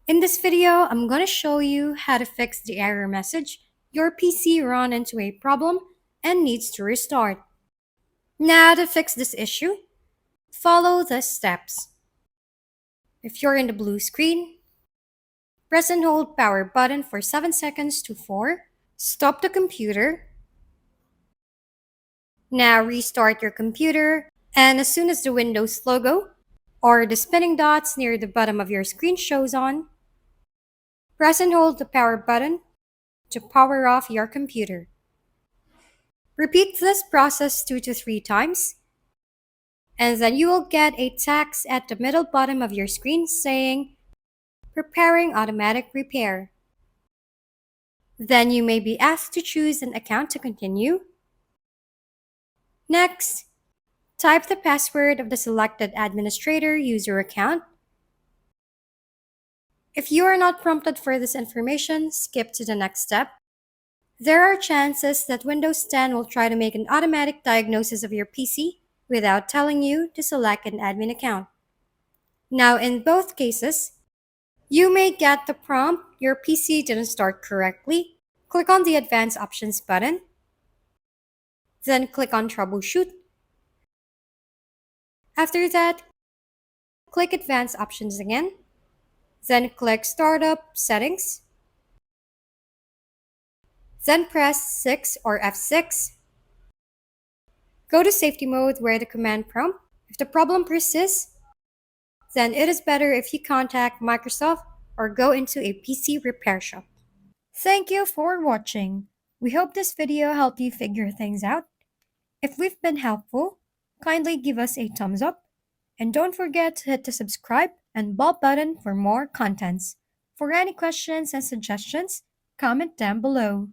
In this video, I'm going to show you how to fix the error message your PC ran into a problem and needs to restart. Now to fix this issue, follow the steps. If you're in the blue screen, press and hold power button for 7 seconds to 4. Stop the computer. Now restart your computer, and as soon as the Windows logo or the spinning dots near the bottom of your screen shows on, press and hold the power button to power off your computer. Repeat this process 2 to 3 times, and then you will get a text at the middle bottom of your screen saying, Preparing automatic repair. Then you may be asked to choose an account to continue. Next, type the password of the selected administrator user account. If you are not prompted for this information, skip to the next step. There are chances that Windows 10 will try to make an automatic diagnosis of your PC without telling you to select an admin account. Now, in both cases, you may get the prompt your PC didn't start correctly. Click on the Advanced Options button, then click on Troubleshoot. After that, click Advanced Options again, then click Startup Settings, then press 6 or F6. Go to Safety Mode where the command prompt. If the problem persists, then it is better if you contact Microsoft or go into a PC repair shop. Thank you for watching. We hope this video helped you figure things out. If we've been helpful, kindly give us a thumbs up. And don't forget to hit the subscribe and bell button for more contents. For any questions and suggestions, comment down below.